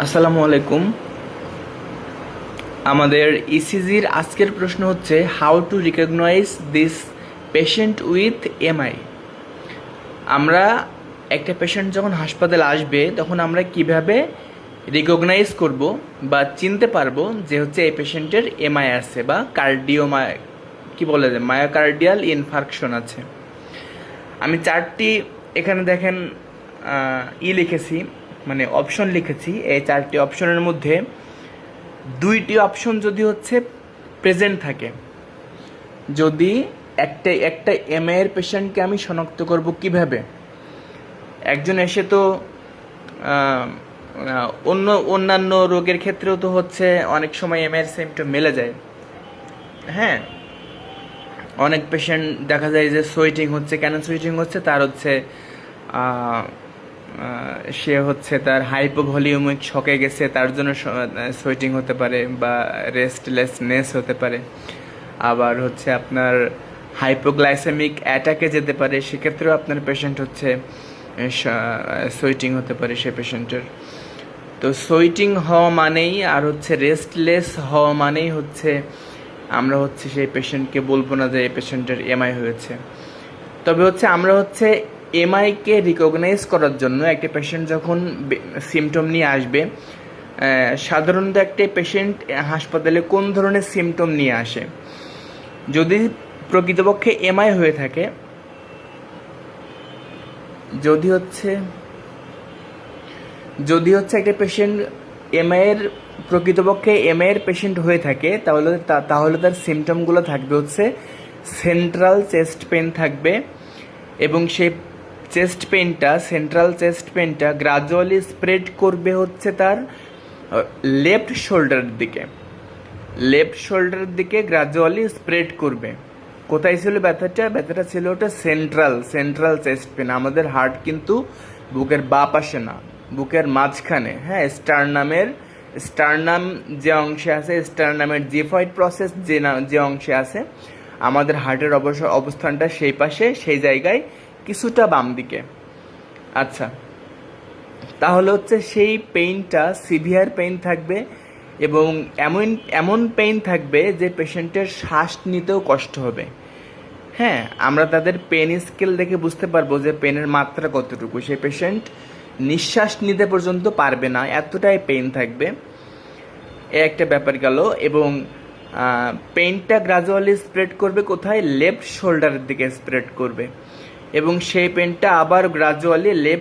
আসসালামু আলাইকুম। আমাদের ইসিজির আজকের প্রশ্ন হচ্ছে how to recognize this patient with MI. আমরা একটা পেশেন্ট যখন হাসপাতালে আসবে তখন আমরা কিভাবে রিকগনাইজ করব বা চিনতে পারবো যে হচ্ছে এই পেশেন্টের এমআই আছে বা কি বলে যে মায়োকার্ডিয়াল ইনফার্কশন আছে। আমি চারটি এখানে দেখেন লিখেছি, মানে অপশন লিখেছি। এই চারটি অপশনের মধ্যে দুইটি অপশন যদি হচ্ছে প্রেজেন্ট থাকে, যদি একটা এমআই এর পেশেন্টকে আমি শনাক্ত করব কিভাবে? একজন এসে তো অন্যান্য রোগের ক্ষেত্রেও তো হচ্ছে অনেক সময় এমআই এর সিমটম মেলে যায়। হ্যাঁ, অনেক পেশেন্ট দেখা যায় যে সোয়েটিং হচ্ছে। কেন সোয়েটিং হচ্ছে? তার হচ্ছে সে হচ্ছে তার হাইপোভলিউমিক শকে গেছে, তার জন্য সোয়েটিং হতে পারে, বা রেস্টলেসনেস হতে পারে। আবার হচ্ছে আপনার হাইপোগ্লাইসেমিক অ্যাটাকে যেতে পারে, সেক্ষেত্রেও আপনার পেশেন্ট হচ্ছে সোয়েটিং হতে পারে সে পেশেন্টের। তো সোয়েটিং হওয়া মানেই আর হচ্ছে রেস্টলেস হওয়া মানেই হচ্ছে আমরা হচ্ছে সেই পেশেন্টকে বলবো না যে এই পেশেন্টের এমআই হয়েছে। তবে হচ্ছে আমরা হচ্ছে এমআইকে রিকগনাইজ করার জন্য একটা পেশেন্ট যখন সিমটম নিয়ে আসবে, সাধারণত একটা পেশেন্ট হাসপাতালে কোন ধরনের সিমটম নিয়ে আসে? যদি প্রকৃতপক্ষে এমআই হয়ে থাকে, যদি হচ্ছে একটা পেশেন্ট প্রকৃতপক্ষে এমআই এর পেশেন্ট হয়ে থাকে, তাহলে তার সিমটমগুলো থাকবে হচ্ছে সেন্ট্রাল চেস্ট পেন থাকবে, এবং সেই সেন্ট্রাল চেস্ট পেনটা গ্রাজুয়ালি স্প্রেড করবে হচ্ছে তার লেফট শোল্ডারের দিকে গ্রাজুয়ালি স্প্রেড করবে। কোথায় ছিল ব্যথাটা ছিল ওটা সেন্ট্রাল চেস্ট পেন। আমাদের হার্ট কিন্তু বুকের বাঁ পাশে না, বুকের মাঝখানে। হ্যাঁ, স্টার্নাম যে অংশে আছে, স্টার্নামের জিফয়েড প্রসেস যে অংশে আছে, আমাদের হার্টের অবস্থানটা সেই পাশে, সেই জায়গায় কিছুটা বাম দিকে। আচ্ছা, তাহলে হচ্ছে সেই পেইনটা সিভিয়ার পেইন থাকবে, এবং এমন পেইন থাকবে যে পেশেন্টের শ্বাস নিতেও কষ্ট হবে। হ্যাঁ, আমরা তাদের পেন স্কেল দেখে বুঝতে পারবো যে পেনের মাত্রা কতটুকু। সেই পেশেন্ট নিঃশ্বাস নিতে পর্যন্ত পারবে না, এতটাই পেইন থাকবে। এ একটা ব্যাপার গেল। এবং পেইনটা গ্রাজুয়ালি স্প্রেড করবে কোথায়? লেফট শোল্ডারের দিকে স্প্রেড করবে, এবং সেই পেইনটা আবার গ্রাজুয়ালি লেফট